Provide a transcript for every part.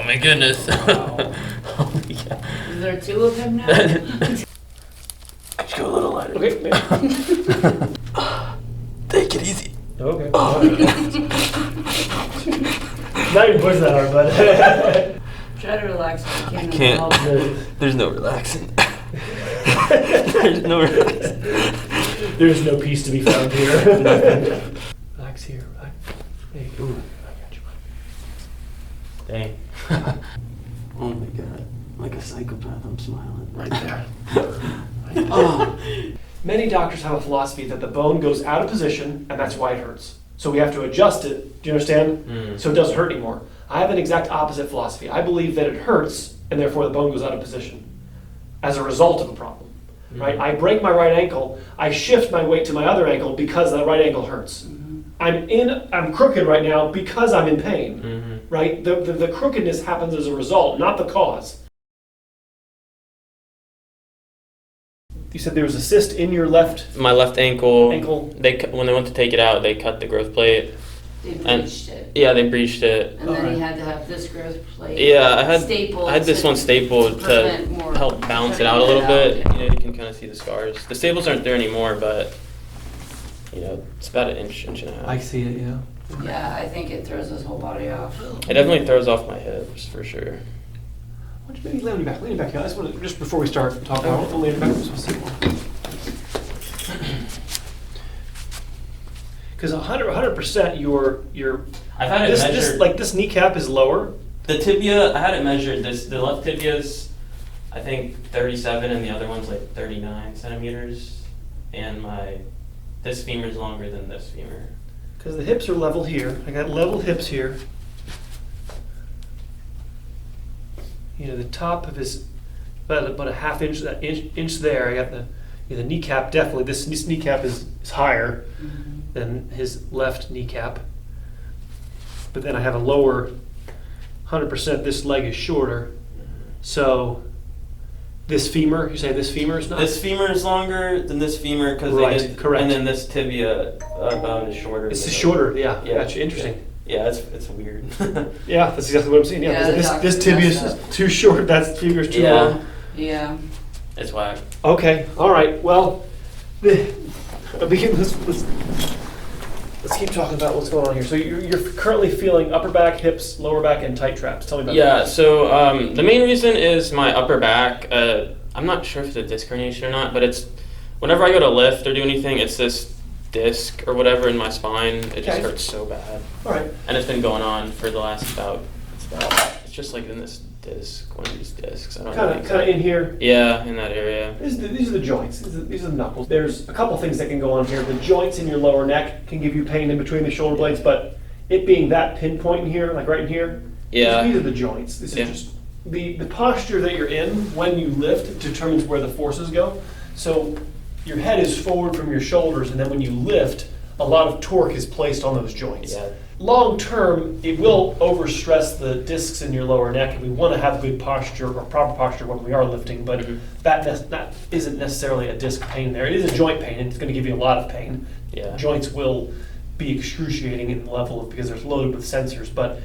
my goodness. Wow. Oh, yeah. Is there two of him now? Could you go a little lighter? Okay. Take it easy. Okay. Not even push that hard, bud. Try to relax if you can. I can't. Help. There's no relaxing. There's no relaxing. There's no peace to be found here. Relax here. Relax. Hey, ooh, I got you. Dang. Oh my god. Like a psychopath, I'm smiling. Right there. Oh. Many doctors have a philosophy that the bone goes out of position and that's why it hurts. So we have to adjust it, do you understand? So it doesn't hurt anymore. I have an exact opposite philosophy. I believe that it hurts and therefore the bone goes out of position as a result of a problem. Right? I break my right ankle, I shift my weight to my other ankle because that right ankle hurts. I'm crooked right now because I'm in pain. Right? The crookedness happens as a result, not the cause. You said there was a cyst in your left My left ankle. ankle. When they went to take it out, they cut the growth plate. They And- breached it. Yeah, they breached it. And then Alright. he had to have this growth plate. Yeah, I had this stapled one stapled to prevent more help balance it cutting out a little bit. out. You know, you can kind of see the scars. The staples aren't there anymore, but you know, it's about an inch and a half. see it, yeah. Yeah, I think it throws his whole body off. It definitely throws off my hips for sure. Why don't you maybe lean back? Lean back. Yeah, I just want to, just before we start talking, I want to lean back. Because 100%, your I've had it this measured. like this kneecap is lower. The tibia, I had it measured. The left tibia's, I think 37, and the other one's like 39 centimeters. And this femur's longer than this femur. Because the hips are level here. I got level hips here. You know, the top of his about a half inch, that inch there. I got the kneecap definitely. This kneecap is higher than his left kneecap. But then I have a lower 100%. This leg is shorter. So this femur, you say this femur is not? This femur is longer than this femur because Right, correct. And then this tibia bone is shorter. It's than shorter, yeah. Yeah. Gotcha. Interesting. Yeah, it's weird. Yeah, that's exactly what I'm saying. Yeah, Yeah, the this doctor tibia messed is up. too short. That femur is too Yeah. long. Yeah. It's whack. Okay, all right. Well, let's keep talking about what's going on here. So you're currently feeling upper back, hips, lower back, and tight traps. Tell me about Yeah, that. so the main reason is my upper back. I'm not sure if it's a disc herniation or not, but it's whenever I go to lift or do anything, it's this disc or whatever in my spine. It just Okay. hurts so bad. All right. And it's been going on for the last it's just like in this disc, one of these discs. I don't know. Kind of in here. Yeah, in that area. These are the joints. These are the knuckles. There's a couple things that can go on here. The joints in your lower neck can give you pain in between the shoulder blades, but it being that pinpoint in here, like right in here, Yeah. these are the joints. This Yeah. is just the posture that you're in when you lift determines where the forces go. So your head is forward from your shoulders, and then when you lift, a lot of torque is placed on those joints. Yeah. Long term, it will overstress the discs in your lower neck, and we want to have good posture or proper posture when we are lifting, but that isn't necessarily a disc pain there. It is a joint pain, and it's going to give you a lot of pain. Yeah. Joints will be excruciating in the level of, because they're loaded with sensors, but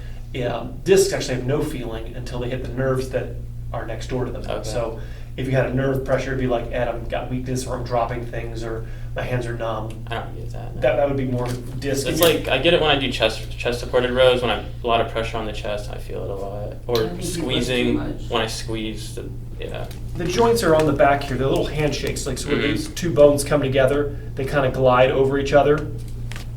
discs actually have no feeling until they hit the nerves that are next door to them. Okay. So if you had a nerve pressure, it'd be like, Ed, I've got weakness, or I'm dropping things, or my hands are numb. I don't get that. no. That would be more disc. It's like I get it when I do chest supported rows. When I have a lot of pressure on the chest, I feel it a lot. I Or think you lift squeezing too much. when I squeeze. Yeah. The joints are on the back here. They're little handshakes. Like, so when Mhm. these two bones come together, they kind of glide over each other.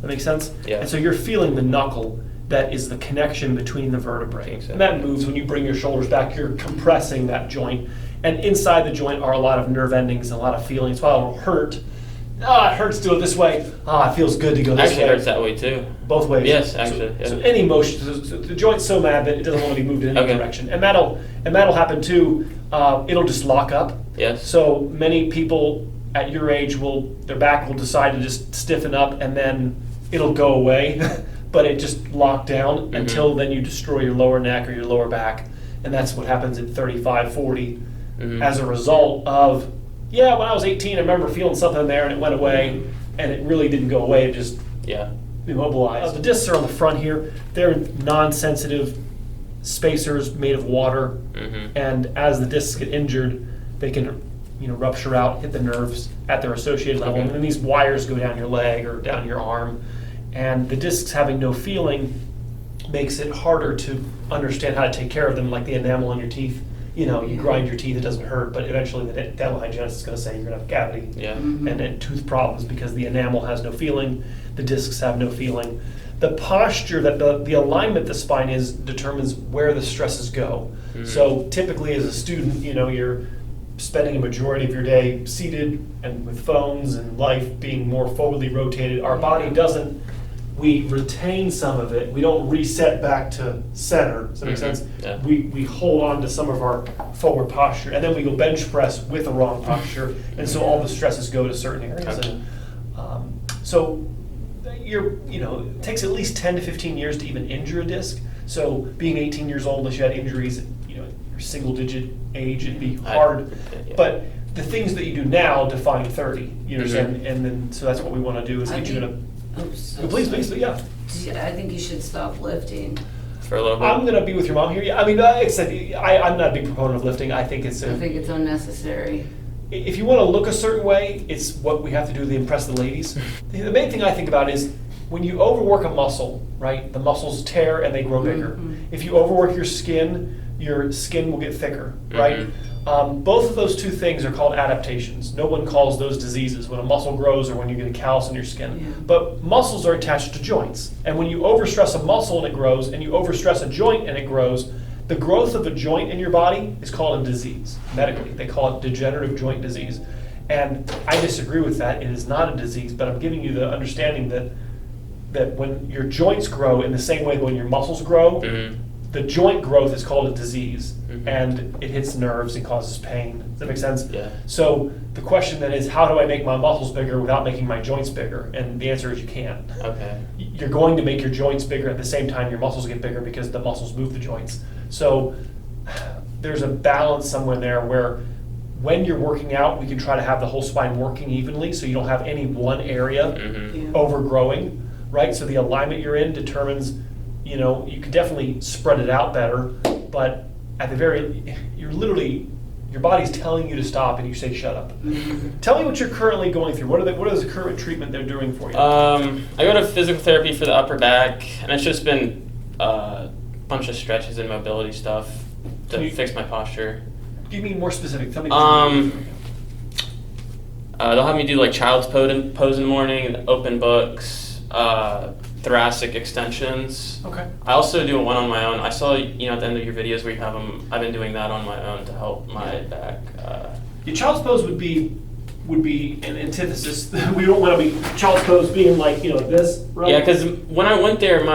That makes sense? Yeah. And so you're feeling the knuckle that is the connection between the vertebrae. Exactly. And that moves when you bring your shoulders back. You're compressing that joint. And inside the joint are a lot of nerve endings and a lot of feelings. While it'll hurt, it hurts to do it this way. It feels good to go this Actually, way. it hurts that way too. Both ways. Yes, So- actually, yeah. So any motion, so the joint's so mad that it doesn't want to be moved in any Okay. direction. And that'll happen too. It'll just lock up. Yes. So many people at your age their back will decide to just stiffen up, and then it'll go away, but it just locked down until then you destroy your lower neck or your lower back. And that's what happens at 35, 40 as a result of, when I was 18, I remember feeling something there and it went away, and it really didn't go away. It just Yeah. immobilized. The discs are on the front here. They're non-sensitive spacers made of water, and as the discs get injured, they can rupture out, hit the nerves at their associated level, and then these wires go down your leg or down your arm, and the discs having no feeling makes it harder to understand how to take care of them, like the enamel on your teeth. You grind your teeth, it doesn't hurt, but eventually the dental hygienist is going to say you're going to have a cavity and tooth problems because the enamel has no feeling, the discs have no feeling. The posture, that the alignment the spine is, determines where the stresses go. So typically as a student, you're spending a majority of your day seated and with phones and life being more forwardly rotated. Our body doesn't, we retain some of it. We don't reset back to center. Does that make sense? Yeah. We hold on to some of our forward posture, and then we go bench press with the wrong posture, and so all the stresses go to certain areas. Okay. And so it takes at least 10 to 15 years to even injure a disc. So being 18 years old, unless you had injuries, your single-digit age, it'd be hard. But the things that you do now define 30. You understand? And then so that's what we want to do is get you in a. Please, yeah. I think you should stop lifting. For a little bit. I'm going to be with your mom here. Yeah, I mean, except I'm not a big proponent of lifting. I think it's unnecessary. If you want to look a certain way, it's what we have to do to impress the ladies. The main thing I think about is when you overwork a muscle, right? The muscles tear and they grow bigger. If you overwork your skin will get thicker, right? Both of those two things are called adaptations. No one calls those diseases when a muscle grows or when you get a callus in your skin. Yeah. But muscles are attached to joints. And when you overstress a muscle and it grows, and you overstress a joint and it grows, the growth of a joint in your body is called a disease. Medically, they call it degenerative joint disease. And I disagree with that. It is not a disease, but I'm giving you the understanding that when your joints grow in the same way that when your muscles grow, the joint growth is called a disease, and it hits nerves and causes pain. Does that make sense? Yeah. So the question then is, how do I make my muscles bigger without making my joints bigger? And the answer is you can't. Okay. You're going to make your joints bigger at the same time your muscles get bigger because the muscles move the joints. So there's a balance somewhere there where when you're working out, we can try to have the whole spine working evenly so you don't have any one area overgrowing, right? So the alignment you're in determines, you can definitely spread it out better, but at your body's telling you to stop and you say shut up. Tell me what you're currently going through. What is the current treatment they're doing for you? I go to physical therapy for the upper back, and it's just been a bunch of stretches and mobility stuff to fix my posture. Give me more specific. Tell me. They'll have me do like child's pose in the morning, open books, thoracic extensions. Okay. I also do one on my own. I saw, at the end of your videos where you have them. I've been doing that on my own to help my back. Your child's pose would be an antithesis. We don't want to be child's pose being like this, right? Yeah, because when I went there,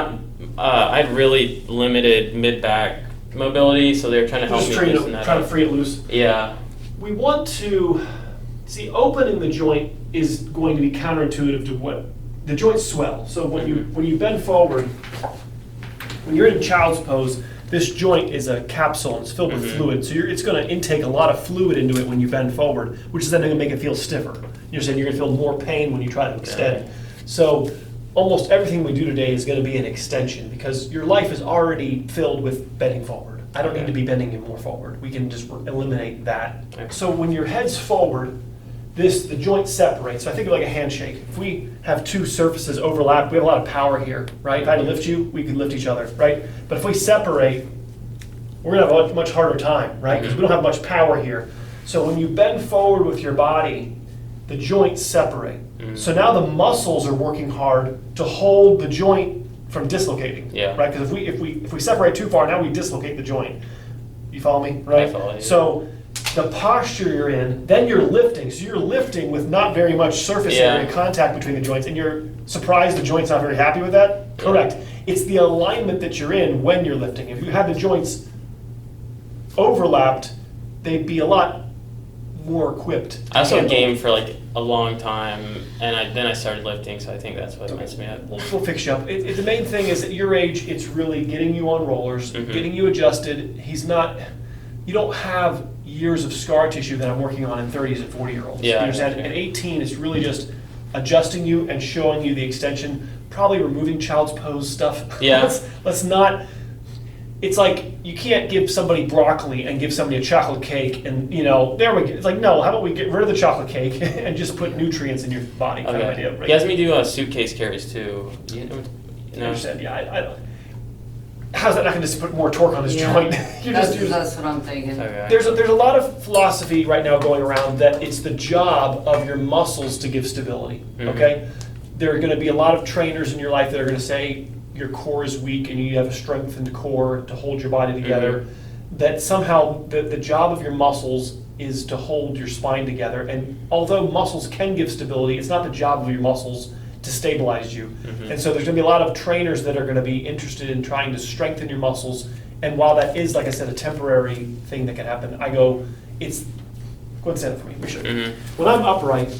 I had really limited mid back mobility, so they were trying to help me loosen that trying to up. free it loose. Yeah. We want to see opening the joint is going to be counterintuitive to what the joints swell. So when you bend forward, when you're in child's pose, this joint is a capsule and it's filled with fluid. So it's going to intake a lot of fluid into it when you bend forward, which is then going to make it feel stiffer. You're saying you're going to feel more pain when you try to extend. Yeah. So almost everything we do today is going to be an extension because your life is already filled with bending forward. I don't need to be bending it more forward. We can just eliminate that. Okay. So when your head's forward, the joint separates. So I think of like a handshake. If we have two surfaces overlap, we have a lot of power here, right? If I had to lift you, we could lift each other, right? But if we separate, we're gonna have a much harder time, right? Because we don't have much power here. So when you bend forward with your body, the joints separate. So now the muscles are working hard to hold the joint from dislocating, right? Because if we separate too far, now we dislocate the joint. You follow me, right? I follow you. So the posture you're in, then you're lifting. So you're lifting with not very much surface area contact between the joints, and you're surprised the joint's not very happy with that? Yeah. Correct. It's the alignment that you're in when you're lifting. If you had the joints overlapped, they'd be a lot more equipped. I also gamed for like a long time, and then I started lifting, so I think that's what messed me up. We'll fix you up. The main thing is at your age, it's really getting you on rollers, getting you adjusted. You don't have years of scar tissue that I'm working on in 30s and 40-year-olds. Yeah. You understand? At 18, it's really just adjusting you and showing you the extension, probably removing child's pose stuff. Yeah. Let's not, it's like you can't give somebody broccoli and give somebody a chocolate cake and, you know, there we go. It's like, no, how about we get rid of the chocolate cake and just put nutrients in your body kind of idea, right? He has me do suitcase carries too. You know, I understand, yeah, I don't. How's that not gonna just put more torque on his Yeah. joint? That's what I'm thinking. Okay. There's a lot of philosophy right now going around that it's the job of your muscles to give stability, okay? There are gonna be a lot of trainers in your life that are gonna say your core is weak and you have a strengthened core to hold your body together. That somehow the job of your muscles is to hold your spine together. And although muscles can give stability, it's not the job of your muscles to stabilize you. And so there's gonna be a lot of trainers that are gonna be interested in trying to strengthen your muscles. And while that is, like I said, a temporary thing that can happen, I go, go ahead and stand up for me, we should. When I'm upright,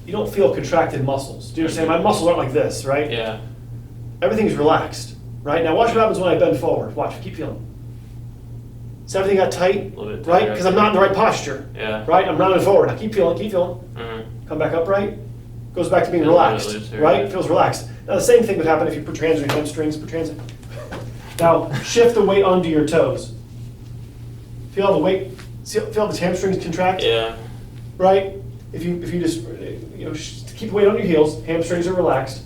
you don't feel contracted muscles. Do you understand? My muscles aren't like this, right? Yeah. Everything's relaxed, right? Now watch what happens when I bend forward. Watch, keep feeling. So everything got tight, Little bit right? tighter, Because I'm not in the right posture, Yeah. right? I'm rounded forward. Now keep feeling, keep feeling. Come back upright. Goes back to being Feels relaxed, really looser, right? yeah. Feels relaxed. Now the same thing would happen if you put your hands on your hamstrings, put your hands. Now shift the weight onto your toes. Feel the weight. Feel the hamstrings contract, Yeah. right? If you just keep the weight on your heels, hamstrings are relaxed.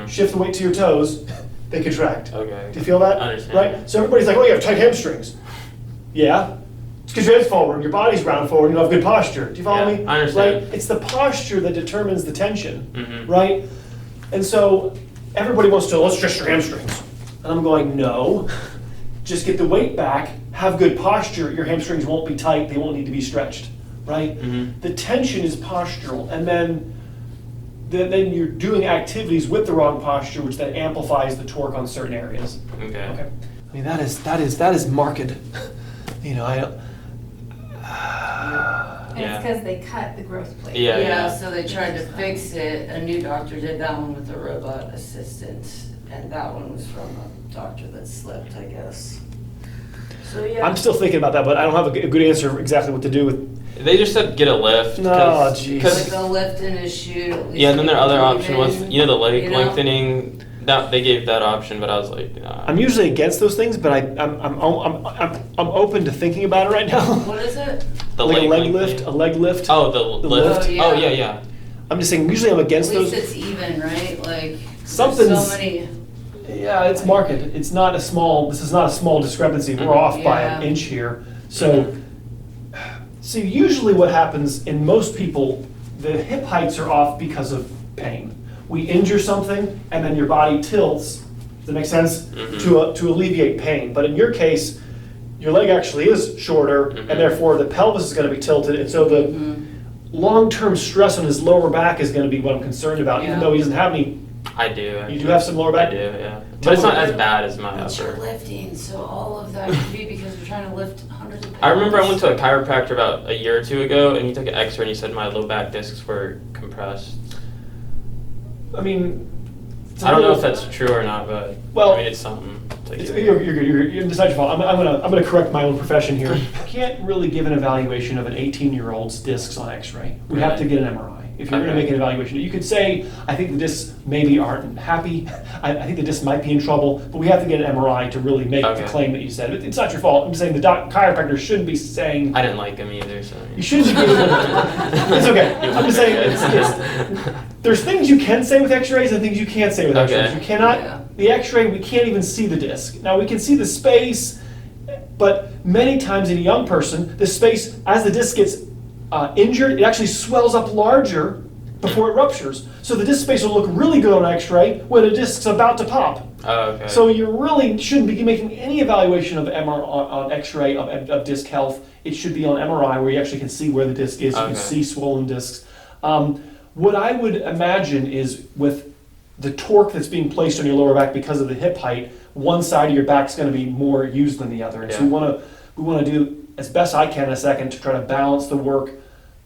Shift the weight to your toes, they contract. Okay. Do you feel that? I understand. Right? So everybody's like, oh, you have tight hamstrings. Yeah. It's because your head's forward, your body's round forward, you have good posture. Do you follow Yeah, me? I understand. Right? It's the posture that determines the tension, Mhm. right? And so everybody wants to, let's stretch your hamstrings. And I'm going, no. Just get the weight back, have good posture, your hamstrings won't be tight, they won't need to be stretched, right? The tension is postural, and then you're doing activities with the wrong posture, which then amplifies the torque on certain areas. Okay. Okay. I mean, that is marked. You know, And Yeah. it's because they cut the growth plate. Yeah. Yeah, so they tried to fix it. A new doctor did that one with a robot assistant, and that one was from a doctor that slipped, I guess. So, yeah. I'm still thinking about that, but I don't have a good answer exactly what to do with. They just said get a lift. No, 'cause- jeez. 'cause- Like a lift in his shoe. At least yeah, and then their other breathe option was, in, the leg you know? lengthening. That they gave that option, but I was like, nah. I'm usually against those things, but I'm open to thinking about it right now. What is it? the Like a leg lengthening. lift, a leg lift. Oh, the The lift. lift? Oh, Oh, yeah, yeah. yeah. I'm just saying. Usually I'm At against least those. it's even, right? Like, there's Something's- so many. Yeah, it's marked. It's not a small. This is not a small discrepancy. We're off by an Yeah. inch here. So, so usually what happens in most people, the hip heights are off because of pain. We injure something, and then your body tilts. Does that make sense? To alleviate pain. But in your case, your leg actually is shorter, and therefore the pelvis is going to be tilted, and so the long-term stress on his lower back is going to be what I'm concerned about. Even Yeah. though he doesn't have any. I do. You do have some lower back. I do, yeah. But it's not as bad as my But you're upper. lifting, so all of that could be because you're trying to lift hundreds of pounds. I remember I went to a chiropractor about a year or two ago, and he took an X-ray and he said my low back discs were compressed. I mean. it's a I don't know if little- that's true or not, but Well, I mean it's something. To It's, hear. you're good. It's not your fault. I'm gonna correct my own profession here. You can't really give an evaluation of an 18-year-old's discs on X-ray. We have to get an MRI. If you're gonna Okay. make an evaluation, you could say, I think the discs maybe aren't happy. I think the discs might be in trouble, but we have to get an MRI to really make the Okay. claim that you said. It's not your fault. I'm saying the chiropractor shouldn't be saying. I didn't like him either, so. You shouldn't be. It's okay. I'm just saying. There's things you can say with X-rays and things you can't say with Okay. X-rays. You cannot. Yeah. The X-ray, we can't even see the disc. Now we can see the space, but many times in a young person, the space as the disc gets injured, it actually swells up larger before it ruptures. So the disc space will look really good on X-ray when a disc's about to pop. Oh, okay. So you really shouldn't be making any evaluation of on X-ray of disc health. It should be on MRI where you actually can see where the disc is. You can Okay. see swollen discs. What I would imagine is with the torque that's being placed on your lower back because of the hip height, one side of your back is going to be more used than the other. And so Yeah. we want to do as best I can in a second to try to balance the work.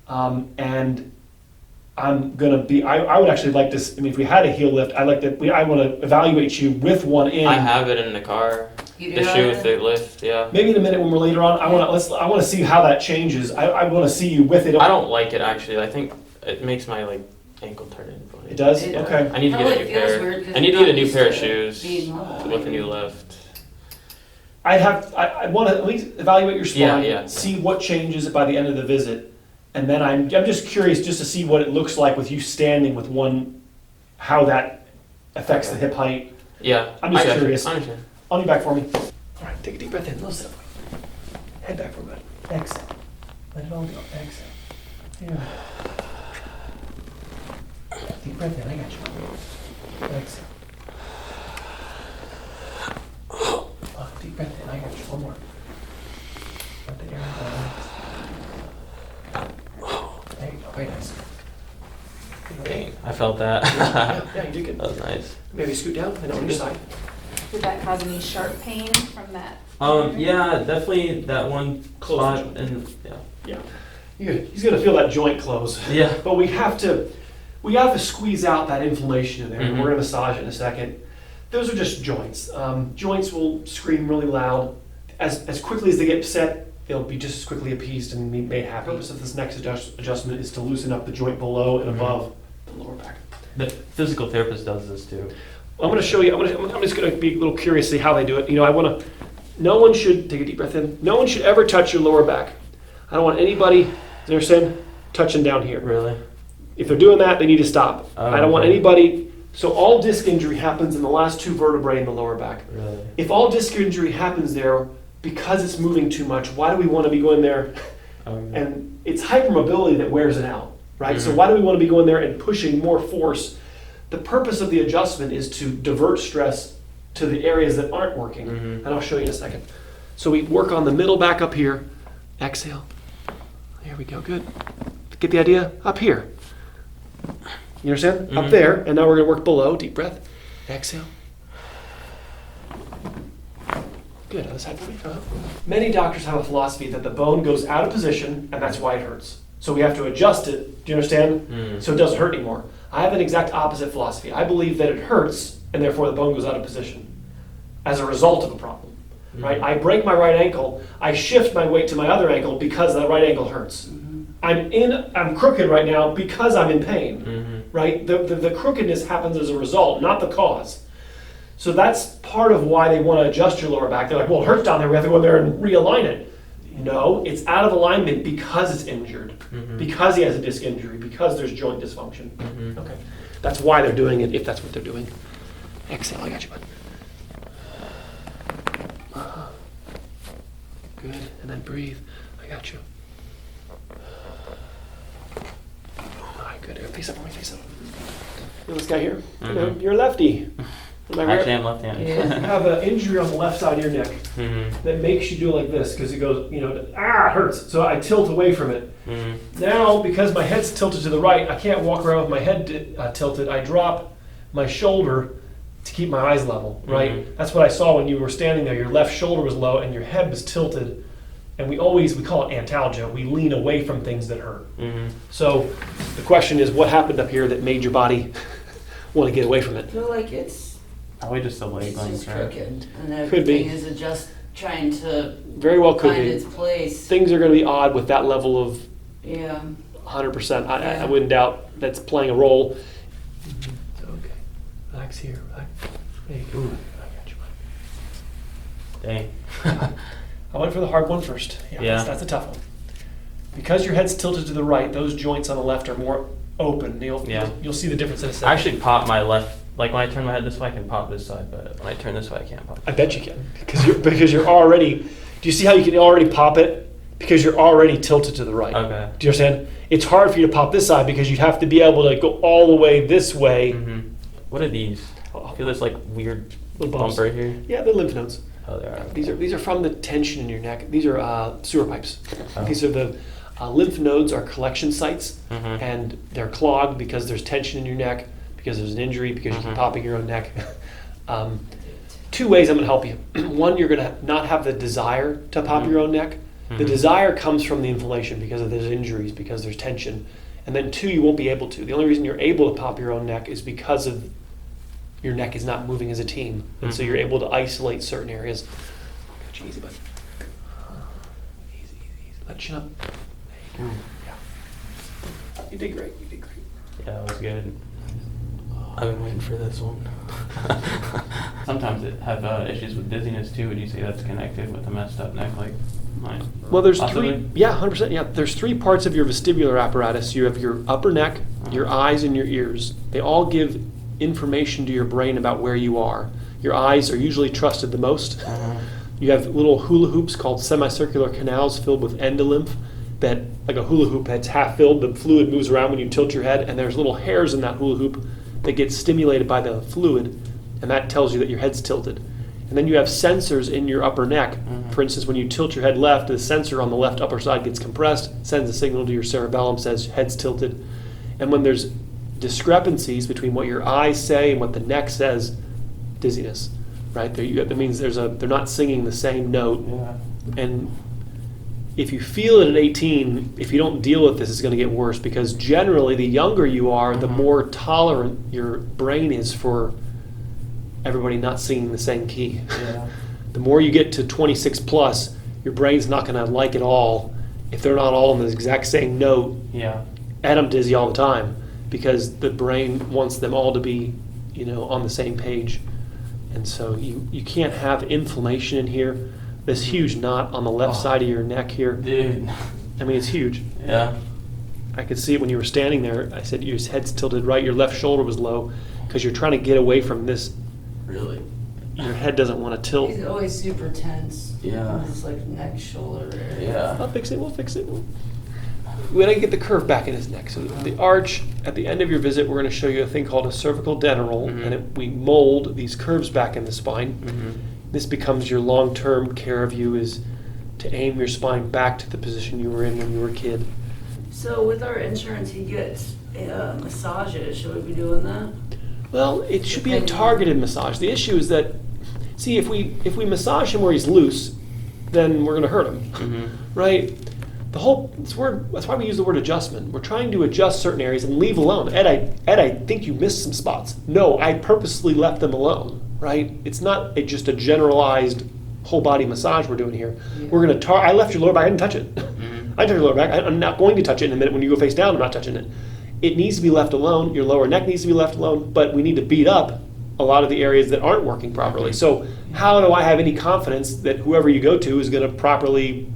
And I'm gonna be. I would actually like this. I mean, if we had a heel lift, I want to evaluate you with one in. I have it in the car. You The do shoe have with it? the lift, yeah. Maybe in a minute when we're later on, I want to see how that changes. I want to see you with it. I don't like it actually. I think it makes my like ankle tendon inflammation. It does? It- Okay. I need to get a Probably new feels pair. weird 'cause I need to you're get a not new used pair of to shoes being mobile. with a new lift. I want to at least evaluate your spine, Yeah. see what changes by the end of the visit, and then I'm just curious just to see what it looks like with you standing with one, how that affects the hip height. Yeah. I'm just I got you. curious. I understand. On your back for me. All right, take a deep breath in. Little sit up. Head back for a minute. Exhale. Let it all go. Exhale. Yeah. Deep breath in. I got you. Exhale. Deep breath in. I got you. One more. Let the air go. There you go. Very nice. Dang, I felt that. Yeah, you did good. That was nice. Maybe scoot down and on your side. Did that cause any sharp pain from that? Yeah, definitely that one Close spot the and yeah. He's gonna feel that joint close. Yeah. But we have to squeeze out that inflammation in there. Mhm. We're gonna massage it in a second. Those are just joints. Joints will scream really loud. As quickly as they get set, they'll be just as quickly appeased and made happy. The purpose of this next adjustment is to loosen up the joint below and Mhm. above the lower back. The physical therapist does this too. I'm gonna show you. I'm just gonna be a little curious to see how they do it. You know, no one should take a deep breath in. No one should ever touch your lower back. I don't want anybody, you understand, touching down here. Really? If they're doing that, they need to stop. Oh, I don't want okay. anybody. So all disc injury happens in the last two vertebrae in the lower back. Really? If all disc injury happens there because it's moving too much, why do we want to be going there? And it's hypermobility that wears it out, right? So Mhm. why do we want to be going there and pushing more force? The purpose of the adjustment is to divert stress to the areas that aren't working. Mhm. And I'll show you in a second. So we work on the middle back up here. Exhale. There we go, good. Get the idea? Up here. You understand? Up Mhm. there, and now we're gonna work below. Deep breath. Exhale. Good, other side for me. Many doctors have a philosophy that the bone goes out of position, and that's why it hurts. So we have to adjust it, do you understand? Mm. So it doesn't hurt anymore. I have an exact opposite philosophy. I believe that it hurts, and therefore the bone goes out of position as a result of a problem, right? Mhm. I break my right ankle, I shift my weight to my other ankle because that right ankle hurts. I'm crooked right now because I'm in pain, Mhm. right? The crookedness happens as a result, not the cause. So that's part of why they want to adjust your lower back. They're like, well, it hurts down there, we have to go in there and realign it. No, it's out of alignment because it's injured, Mhm. because he has a disc injury, because there's joint dysfunction. Mhm. Okay, that's why they're doing it, if that's what they're doing. Exhale, I got you, bud. Good, and then breathe. I got you. All right, good. Face up for me, face up. You know this guy here? You know, Mhm. you're a lefty. Am I right? Actually, I'm left-handed. You have an injury on the left side of your neck Mhm. that makes you do it like this because it goes, you know, it hurts. So I tilt away from it. Mhm. Now, because my head's tilted to the right, I can't walk around with my head tilted. I drop my shoulder to keep my eyes level, right? Mhm. That's what I saw when you were standing there. Your left shoulder was low and your head was tilted. And we call it antalgia. We lean away from things that hurt. Mhm. So the question is, what happened up here that made your body want to get away from I it? feel like it's Probably just a leg just length, right? crooked, and Could be. everything is just trying to Very well could find be. its place. Things are going to be odd with that level of Yeah. 100%. I Yeah. wouldn't doubt that's playing a role. Okay. Relax here. Relax. There you go. I got you. Dang. I went for the hard one first. Yeah. That's a tough one. Because your head's tilted to the right, those joints on the left are more open. Yeah. You'll see the difference in a second. I actually pop my left, like when I turn my head this way, I can pop this side, but when I turn this way, I can't pop. I bet you can. Because you're already. Do you see how you can already pop it? Because you're already tilted to the right. Okay. Do you understand? It's hard for you to pop this side because you'd have to be able to go all the way this way. Mhm. What are these? I feel this like weird Little bump bumps. right here. Yeah, they're lymph nodes. Oh, there are. These are from the tension in your neck. These are sewer pipes. Oh. These are the lymph nodes are collection sites, Mhm. and they're clogged because there's tension in your neck, because there's an injury, because you keep Mhm. popping your own neck. Two ways I'm going to help you. One, you're going to not have the desire to pop Mhm. your own neck. The Mhm. desire comes from the inflammation because of those injuries, because there's tension. And then two, you won't be able to. The only reason you're able to pop your own neck is because of your neck is not moving as a team. And so Mhm. you're able to isolate certain areas. Got you, easy, bud. Easy, easy, easy. Let chin up. There you go. Yeah. You did great. You did great. Yeah, it was good. I've been waiting for this one. Sometimes it have issues with dizziness too. Would you say that's connected with a messed up neck like mine? Well, there's Possibly? three, yeah, 100%. Yeah, there's three parts of your vestibular apparatus. You have your upper neck, your eyes, and your ears. They all give information to your brain about where you are. Your eyes are usually trusted the most. You have little hula hoops called semicircular canals filled with endolymph that, like a hula hoop, it's half filled. The fluid moves around when you tilt your head, and there's little hairs in that hula hoop that get stimulated by the fluid, and that tells you that your head's tilted. And then you have sensors in your upper neck. For instance, when you tilt your head left, the sensor on the left upper side gets compressed, sends a signal to your cerebellum, says head's tilted. And when there's discrepancies between what your eyes say and what the neck says, dizziness, right? That means they're not singing the same note. Yeah. And if you feel it at 18, if you don't deal with this, it's going to get worse, because generally the younger you are, the more tolerant your brain is for everybody not singing the same key. Yeah. The more you get to 26 plus, your brain's not going to like it all if they're not all on the exact same note. Yeah. And I'm dizzy all the time because the brain wants them all to be, on the same page. And so you can't have inflammation in here. This huge knot on the left side of your neck here. Dude. I mean, it's huge. Yeah. I could see it when you were standing there. I said your head's tilted right, your left shoulder was low because you're trying to get away from this. Really? Your head doesn't want to tilt. He's always super tense. Yeah. His like neck, shoulder area. Yeah. I'll fix it. We'll fix it. We gotta get the curve back in his neck. So the arch, at the end of your visit, we're going to show you a thing called a cervical dental, and we mold these curves back in the spine. This becomes your long-term care of you, is to aim your spine back to the position you were in when you were a kid. So with our insurance, he gets massages. Should we be doing that? Well, it should be a targeted massage. The issue is that, see, if we massage him where he's loose, then we're going to hurt him, right? That's why we use the word adjustment. We're trying to adjust certain areas and leave alone. Ed, I think you missed some spots. No, I purposely left them alone, right? It's not just a generalized whole body massage we're doing here. Yeah. We're going to I left your lower back. I didn't touch it. I touched your lower back. I'm not going to touch it in a minute. When you go face down, I'm not touching it. It needs to be left alone. Your lower neck needs to be left alone, but we need to beat up a lot of the areas that aren't working properly. So how do I have any confidence that whoever you go to is going to properly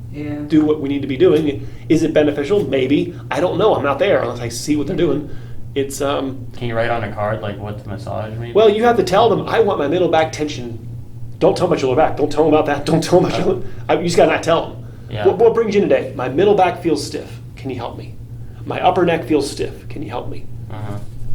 do what we need to be doing? Is it beneficial? Maybe. I don't know. I'm not there unless I see what they're doing. It's Can you write on a card like what the massage maybe? well, you have to tell them, I want my middle back tension. Don't tell them about your lower back. Don't tell them about that. Don't tell them about you just got to not tell them. Yeah. What brings you in today? My middle back feels stiff. Can you help me? My upper neck feels stiff. Can you help me?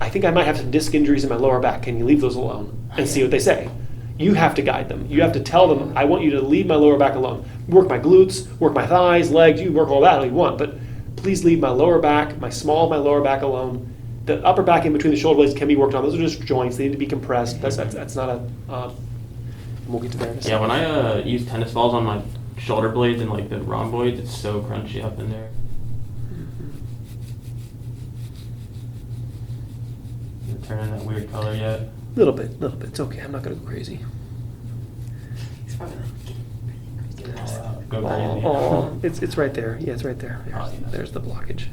I think I might have some disc injuries in my lower back. Can you leave those alone? And see what they say. You have to guide them. You have to tell them, I want you to leave my lower back alone. Work my glutes, work my thighs, legs, you work all that all you want, but please leave my lower back, my lower back alone. The upper back in between the shoulder blades can be worked on. Those are just joints. They need to be compressed. That's not a, we'll get to there in a second. Yeah, when I use tennis balls on my shoulder blades and like the rhomboids, it's so crunchy up in there. Is it turning that weird color yet? Little bit. It's okay. I'm not going to go crazy. He's probably like, Go crazy. Oh, it's right there. Yeah, it's right there. Oh, yeah. There's the blockage.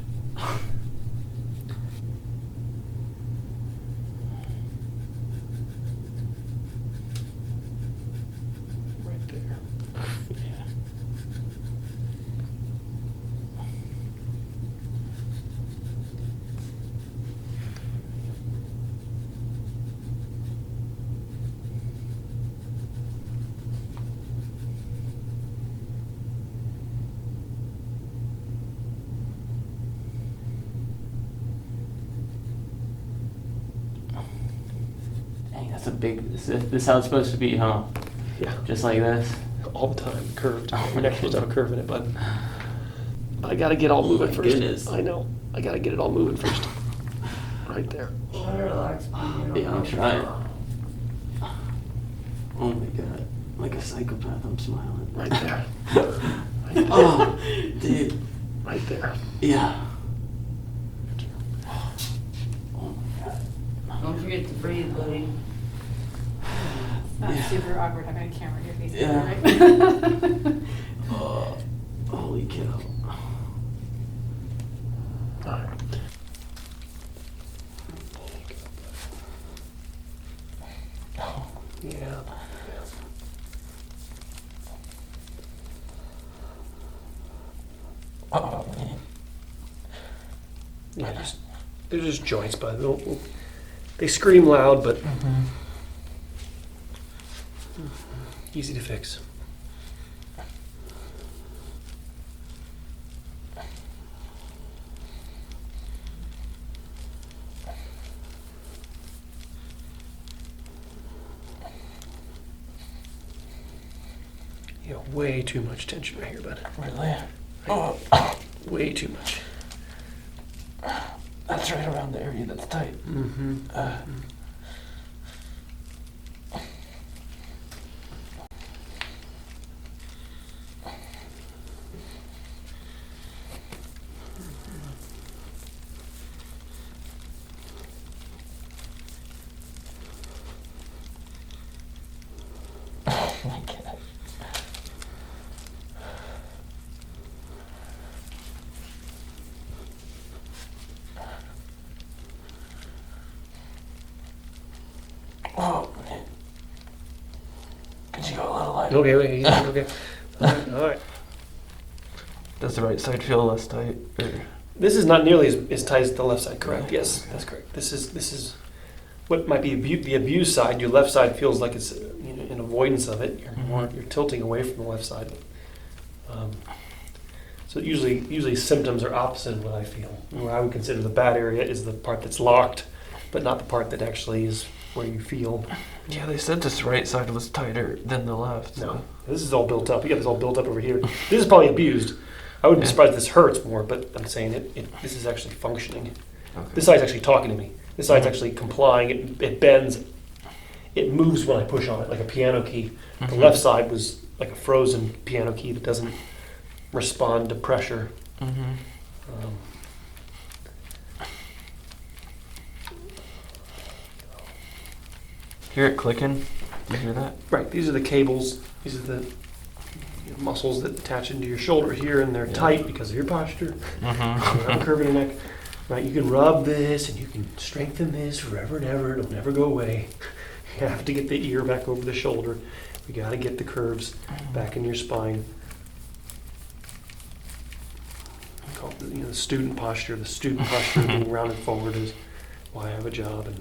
Right there. Yeah. Dang, that's a big. This is how it's supposed to be, huh? Yeah. Just like this. All the time, curved. Oh, Your neck's supposed to have a curve in it, but I gotta get all moving my first. goodness. I know. I gotta get it all moving first. Right there. Try to relax. Yeah, I'm trying. Oh my god. Like a psychopath, I'm smiling. Right there. Oh, dude. Right there. Yeah. Oh my god. Don't forget to breathe, buddy. it's not super awkward having a camera in your face. Yeah. Right? Holy cow. All right. Oh, man. Yeah, they're just joints, but they scream loud, but easy to fix. Yeah, way too much tension right here, bud. Really? Oh, Way too much. that's right around the area that's tight. Mm-hmm. My God. Oh, man. Could you go a little lighter? Okay, wait, okay. All right. Does the right side feel less tight? Or? This is not nearly as tight as the left side, correct? Yes, that's correct. This is what might be the abused side. Your left side feels like it's in avoidance of it. You're tilting away from the left side. So usually symptoms are opposite of what I feel. What I would consider the bad area is the part that's locked, but not the part that actually is where you feel. Yeah, they said this right side was tighter than the left. So. No, this is all built up. You got this all built up over here. This is probably abused. I wouldn't be surprised if this hurts more, but I'm saying this is actually functioning. Okay. This side's actually talking to me. This side's actually complying. It bends. It moves when I push on it, like a piano key. The left side was like a frozen piano key that doesn't respond to pressure. Mm-hmm. Hear it clicking? You hear that? Right, these are the cables. These are the muscles that attach into your shoulder here, and they're Yeah. tight because of your posture. Mm-hmm. You have a curve in your neck. Right, you can rub this and you can strengthen this forever and ever. It'll never go away. You have to get the ear back over the shoulder. We got to get the curves back in your spine. I call it the student posture. The student posture being rounded forward is why I have a job. And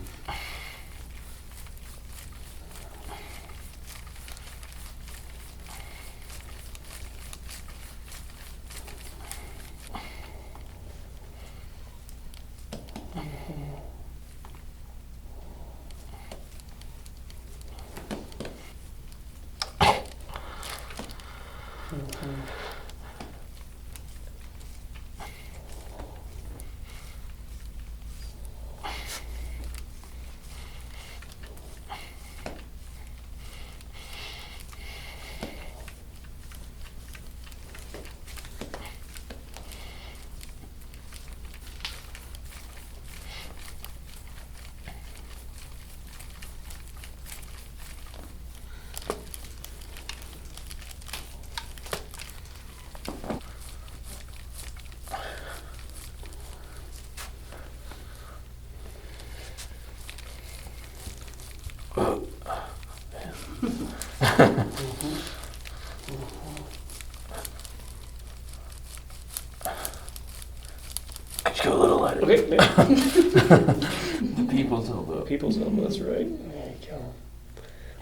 Could you go a little lighter? okay, yeah. The people's elbow. People's elbow, that's right. There you go.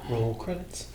Roll credits.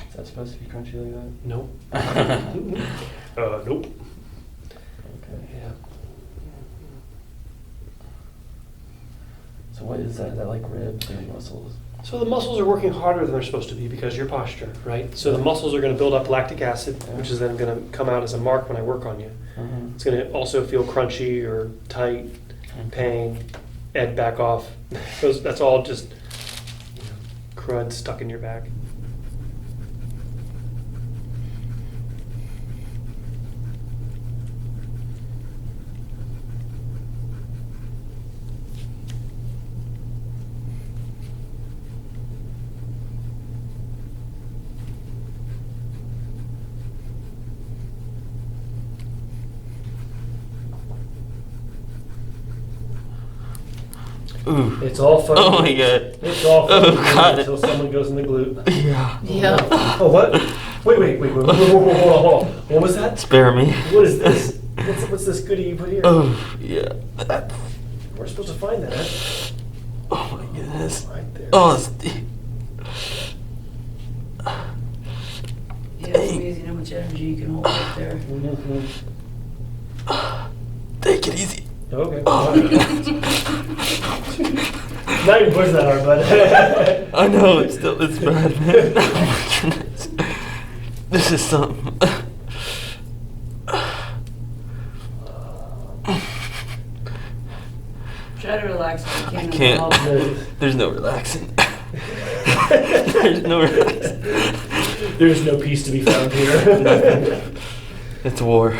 Is that supposed to be crunchy like that? Nope. Nope. Okay. Yeah. what is that? Is that like ribs or muscles? So the muscles are working harder than they're supposed to be because of your posture, right? So the muscles are going to build up lactic acid, which is then going to come out as a mark when I work on you. Mm-hmm. It's going to also feel crunchy or tight, pain. Ed, back off. That's all just crud stuck in your back. Ooh. It's all fun. Oh my god. It's all fun Oh, God. until someone goes in the glute. Yeah. Yeah. Oh, what? Wait, hold on. What was that? Spare me. What is this? What's this goodie you put here? Oh, yeah. We're supposed to find that, huh? Oh my goodness. Right there. Oh, it's deep. Yeah, it's amazing how much energy you can hold right there. Mhm. Take it easy. Okay. Oh. Not even push that hard, bud. I know, it's bad, man. Oh my goodness. This is something. Try to relax if you I can. can't. There's no relaxing. There's no relaxing. There's no peace to be found here. It's war.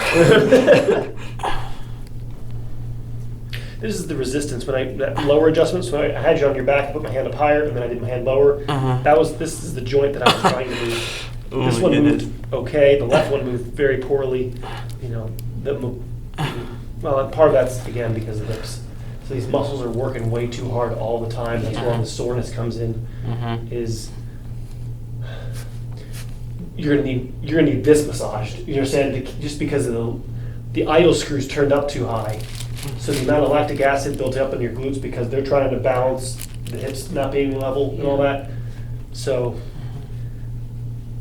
This is the resistance. When that lower adjustments, when I had you on your back, I put my hand up higher, and then I did my hand lower. Uh-huh. This is the joint that I was trying to move. Oh This my one goodness. moved okay. The left one moved very poorly. You know, well, part of that's again because of this. So these muscles are working way too hard all the time. That's where all the soreness comes in. Mm-hmm. Is you're gonna need this massaged. You understand? Just because of the idle screws turned up too high. So the amount of lactic acid built up in your glutes because they're trying to balance the hips not being level and all that. So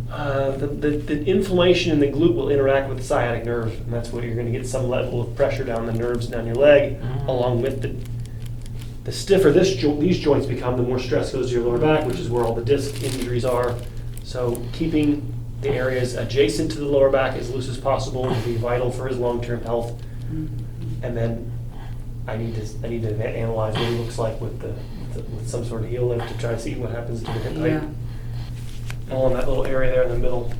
the inflammation in the glute will interact with the sciatic nerve, and that's where you're going to get some level of pressure down the nerves down your leg, along with the stiffer these joints become, the more stress goes to your lower back, which is where all the disc injuries are. So keeping the areas adjacent to the lower back as loose as possible will be vital for his long-term health. And then I need to analyze what he looks like with some sort of heel lift to try to see what happens to the hip height. Yeah. All in that little area there in the middle.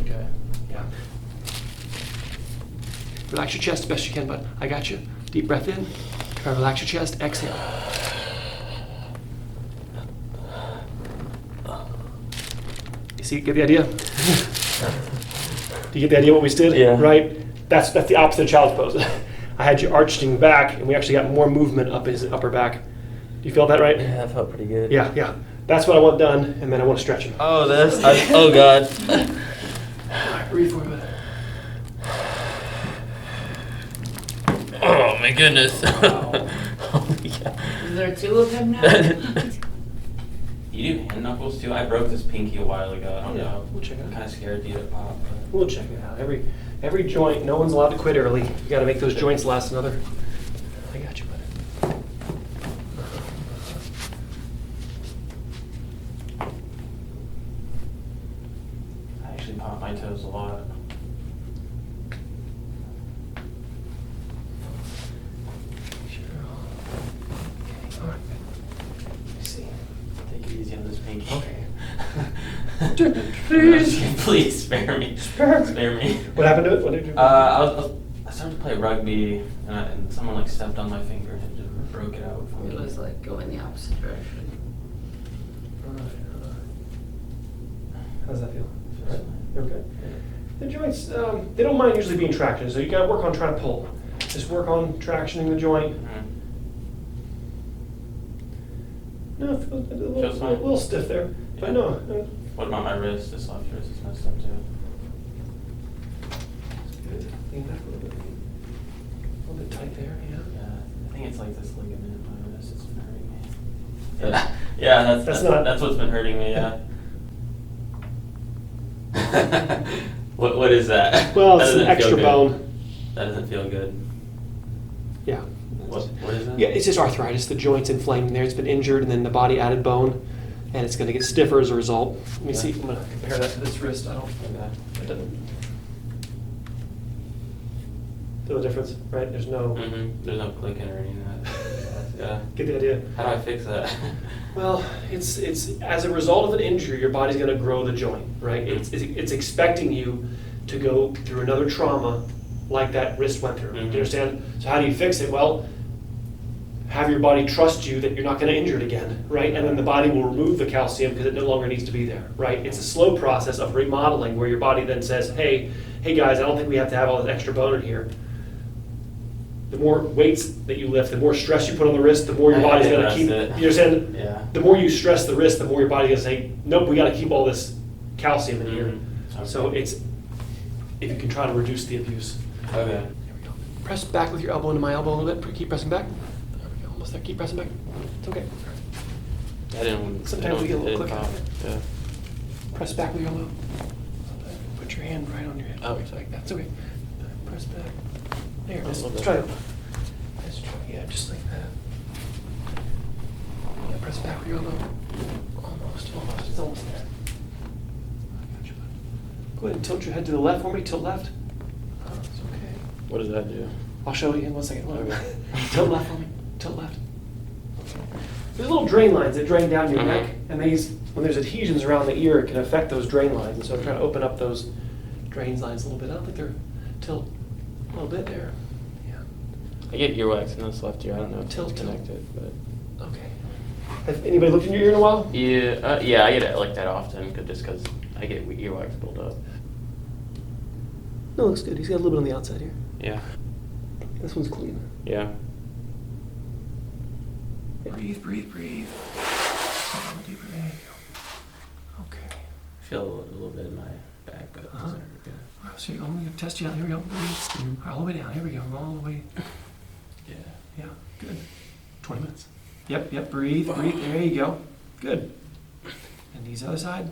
Okay. Yeah. Relax your chest the best you can, bud. I got you. Deep breath in. Try to relax your chest. Exhale. You see, get the idea? Do you get the idea what we did? Yeah. Right? That's the opposite of child's pose. I had you arching back, and we actually got more movement up his upper back. Do you feel that right? Yeah, that felt pretty good. Yeah. That's what I want done, and then I want to stretch him. Oh, oh god. Breathe for a minute. Oh my goodness. Holy cow. Is there two of them now? You do hand knuckles too? I broke this pinky a while ago. I don't know. We'll check it I'm out. kind of scared to get it pop. But. We'll check it out. Every joint, no one's allowed to quit early. You got to make those joints last another. I got you, buddy. I actually pop my toes a lot. All right. Let me see. Take it easy on this pinky. Okay. Please. Please spare me. Spare me. What happened to it? What did you do? I started to play rugby, and someone like stepped on my finger and just broke it out. It was like going the opposite direction. How's that feel? All right. Okay. The joints, they don't mind usually being traction, so you got to work on trying to pull. Just work on tractioning the joint. Mhm. No, it feels a Feels fine. little stiff there. But Yeah. no. What about my wrist? This left wrist is messed up too. Good. Lean back a little bit. A little bit tight there, yeah. Yeah, I think it's like this ligament in my wrist. It's been hurting me. Yeah, that's what's been hurting me. Yeah. What is that? Well, That it's an doesn't feel extra good. bone. That doesn't feel good. Yeah. What is that? Yeah, it's just arthritis. The joint's inflamed in there. It's been injured, and then the body added bone, and it's going to get stiffer as a result. Let me see. I'm going to compare that to this wrist. I don't. Okay. It doesn't. Feel the difference, right? There's no. There's no clicking or anything. Yeah. Get the idea. How do I fix that? Well, it's as a result of an injury, your body's going to grow the joint, right? It's expecting you to go through another trauma like that wrist went through. Do you understand? So how do you fix it? Well, have your body trust you that you're not going to injure it again, right? And then the body will remove the calcium because it no longer needs to be there, right? It's a slow process of remodeling where your body then says, hey guys, I don't think we have to have all this extra bone in here. The more weights that you lift, the more stress you put on the wrist, the more your body's going to keep. You understand? Yeah. The more you stress the wrist, the more your body's going to say, nope, we got to keep all this calcium in here. Okay. So it's if you can try to reduce the abuse. Okay. There we go. Press back with your elbow into my elbow a little bit. Keep pressing back. There we go. Almost there. Keep pressing back. It's okay. I didn't. Sometimes we get a little click. Yeah. Press back with your elbow. Put your hand right on your head. Oh. Just like that. It's okay. Press back. There. A little Let's bit. try it. Let's try. Yeah, just like that. Yeah, press back with your elbow. Almost. It's almost there. I got you. Go ahead and tilt your head to the left for me. Tilt left. Oh, it's okay. What does that do? I'll show you in 1 second. Look. Okay. Tilt left for me. Tilt left. There's little drain lines that drain down your Uh-huh. neck, and these, when there's adhesions around the ear, it can affect those drain lines. And so I'm trying to open up those drain lines a little bit. I don't think they're tilt a little bit there. Yeah. I get earwax in this left ear. I don't know if Tilt, it's tilt. connected, but. Okay. Have anybody looked in your ear in a while? Yeah, yeah, I get it like that often, just because I get earwax build up. No, looks good. He's got a little bit on the outside here. Yeah. This one's clean. Yeah. Breathe, breathe, breathe. Deeper. There you go. Okay. I feel a little bit in my back, but Uh-huh. it's not good. All right, so I'm going to test you out. Here we go. Breathe. All the way down. Here we go. All the way. Yeah. Yeah, good. 20 minutes. Yep, breathe. There you go. Good. And these other side.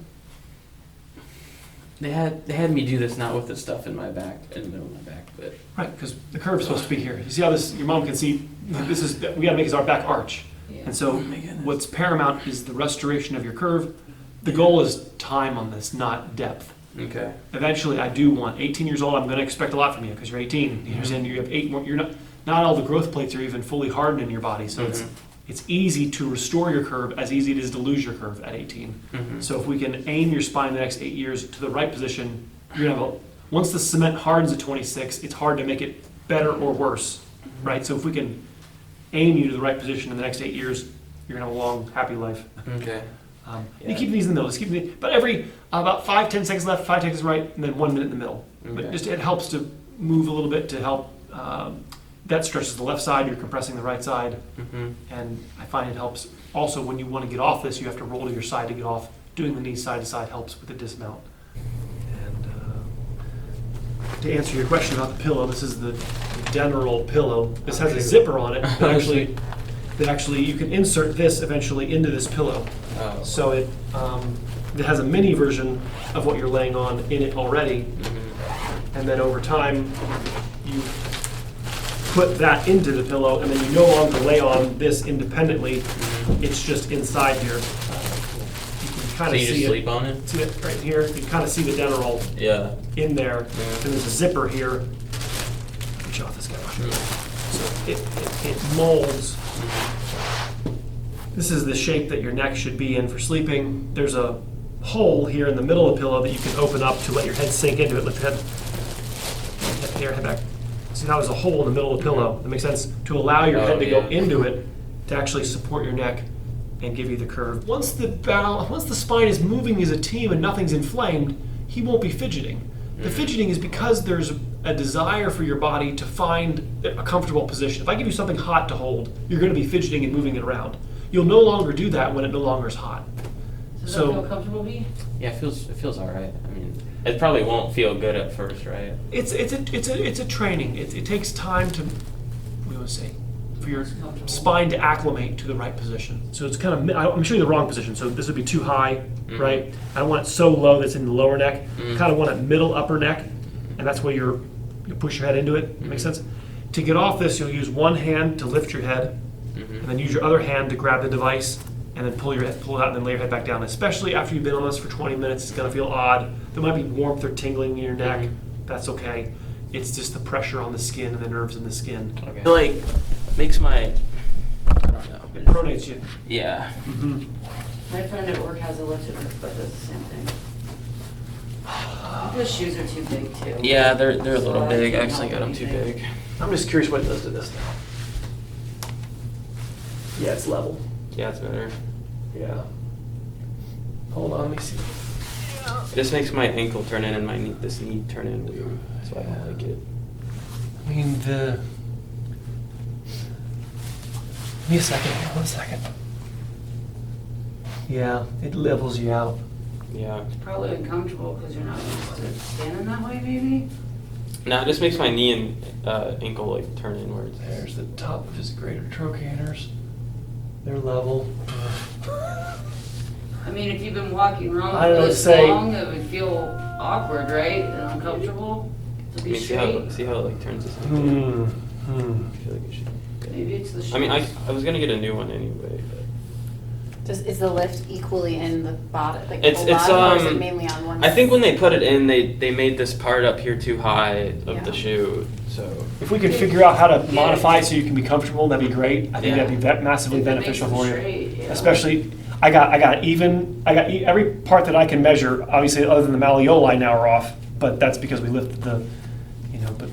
They had me do this not with the stuff in my back, in the middle of my back, but. Right, because the curve's supposed to be here. You see how this, your mom can see, this is, we gotta make our back arch. And so what's paramount is the restoration of your curve. The goal is time on this, not depth. Okay. Eventually, I do want, 18 years old, I'm gonna expect a lot from you because you're 18. You understand, you have 8 more, you're not all the growth plates are even fully hardened in your body. So it's easy to restore your curve as easy it is to lose your curve at 18. So if we can aim your spine the next 8 years to the right position, you're gonna have once the cement hardens at 26, it's hard to make it better or worse, right? So if we can aim you to the right position in the next 8 years, you're gonna have a long, happy life. Okay. You keep these in the middle. Just keep them, but every about 5-10 seconds left, 5 seconds right, and then 1 minute in the middle. But Okay. just it helps to move a little bit to help. That stretches the left side. You're compressing the right side, and I find it helps. Also, when you want to get off this, you have to roll to your side to get off. Doing the knee side to side helps with the dismount. And to answer your question about the pillow, this is the Denerol pillow. This has a zipper on it. That actually you can insert this eventually into this pillow. Oh. So it has a mini version of what you're laying on in it already, and then over time you put that into the pillow, and then you no longer lay on this independently. It's just inside here. You can kind So of you just see sleep it. on it? See it right here. You kind of see the Denerol Yeah. in there. Yeah. And there's a zipper here. Let me show off this guy. So it molds. This is the shape that your neck should be in for sleeping. There's a hole here in the middle of the pillow that you can open up to let your head sink into it. Lift the head here, head back. See how there's a hole in the middle of the pillow? That makes sense? To allow your head to go into it to actually support your neck and give you the curve. Once the spine is moving as a team and nothing's inflamed, he won't be fidgeting. The fidgeting is because there's a desire for your body to find a comfortable position. If I give you something hot to hold, you're going to be fidgeting and moving it around. You'll no longer do that when it no longer is hot. Does that feel comfortable to you? Yeah, it feels all right. I mean, it probably won't feel good at first, right? It's a training. It takes time to, what do you want to say, for your spine to acclimate to the right position. So it's kind of, I'm showing you the wrong position. So this would be too high, right? I don't want it so low that's in the lower neck. Kind of want it middle upper neck, and that's where you push your head into it. Makes sense? To get off this, you'll use one hand to lift your head, and then use your other hand to grab the device, and then pull it out, and then lay your head back down. Especially after you've been on this for 20 minutes, it's gonna feel odd. There might be warmth or tingling in your neck. That's okay. It's just the pressure on the skin and the nerves in the skin. Okay. It like makes my, I don't know. It pronates you. Yeah. My friend at work has a lifted her foot, does the same thing. The shoes are too big too. Yeah, they're a So little I big. I can't actually got help them too anything. big. I'm just curious what it does to this now. Yeah, it's level. Yeah, it's better. Yeah. Hold on, let me see. This makes my ankle turn in and my knee, this knee turn in weird. So I don't like it. I mean, Give me a second here, 1 second. Yeah, it levels you out. Yeah. Probably uncomfortable because you're not used to standing that way, maybe. No, it just makes my knee and ankle like turn inwards. There's the top of his greater trochanters. They're level. I mean, if you've been walking around I don't know for what to this say. long, it would feel awkward, right? And uncomfortable to I be mean, straight. see how it like turns this ankle? I feel like it should. Maybe it's the shoes. I mean, I was gonna get a new one anyway, but Is the lift equally in the bottom, like It's- whole it's, bottom, or is it um, mainly on one? I think when they put it in, they made this part up here too high of Yeah. the shoe. So If we could figure out how to modify it so you can be comfortable, that'd be great. I think Yeah. that'd be massively If it makes beneficial them for you. straight, yeah. Especially, I got every part that I can measure, obviously, other than the malleoli now are off, but that's because we lifted the, but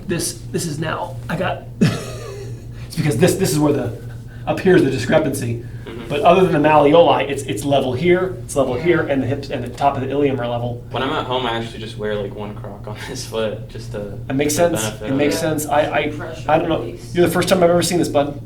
this is now, it's because this is where up here is the discrepancy. Mhm. But other than the malleoli, it's level here, and the hips and the top of the ilium are level. when I'm at home, I actually just wear like one Croc on this foot just to. It makes for the sense. benefit It of makes it. sense. Some I pressure don't know. release. You're the first time I've ever seen this, bud.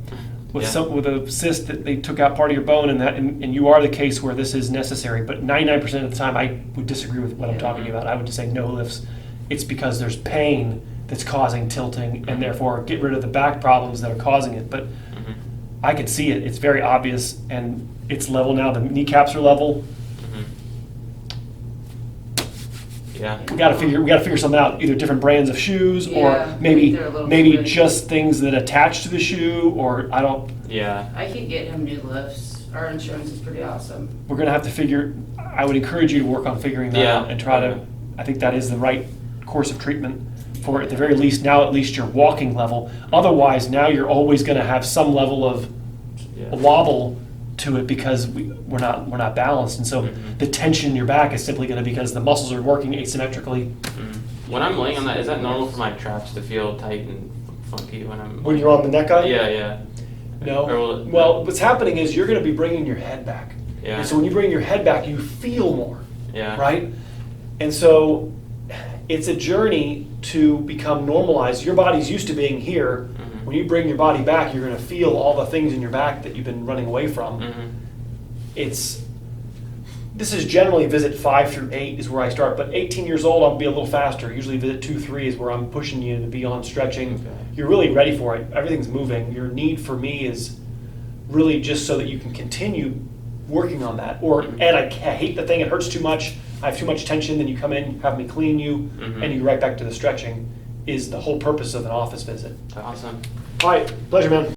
With Yeah. with a cyst that they took out part of your bone, and you are the case where this is necessary. But 99% of the time, I would disagree with what I'm talking about. I would just say no lifts. It's because there's pain that's causing tilting, and therefore get rid of the back problems that are causing it. But Mhm. I could see it. It's very obvious, and it's level now. The kneecaps are level. Yeah. We gotta figure something out. Either different brands of shoes, Yeah, or I think they're a little maybe big. just things that attach to the shoe, or I don't. Yeah. I could get him new lifts. Our insurance is pretty awesome. We're gonna have to figure. I would encourage you to work on figuring that Yeah. out and try to. I think that is the right course of treatment for at the very least. Now at least you're walking level. Otherwise, now you're always gonna have some level of Yeah. a wobble to it because we're not balanced, and so Mhm. the tension in your back is simply gonna be because the muscles are working asymmetrically. When I'm laying on that, is that normal for my traps to feel tight and funky when I'm? When you're on the neck guy? Yeah, yeah. No. Or will it- Well, what's happening is you're going to be bringing your head back. Yeah. And so when you bring your head back, you feel more. Yeah. Right? And so it's a journey to become normalized. Your body's used to being here. Mhm. When you bring your body back, you're going to feel all the things in your back that you've been running away from. Mhm. This is generally visit 5 through 8 is where I start, but 18 years old, I'll be a little faster. Usually visit 2, 3 is where I'm pushing you to be on stretching. Okay. You're really ready for it. Everything's moving. Your need for me is really just so that you can continue working on that. Or, Ed, I hate the thing, it hurts too much, I have too much tension, then you come in, have me clean you, Mhm. and you go right back to the stretching, is the whole purpose of an office visit. Awesome. All right, pleasure, man.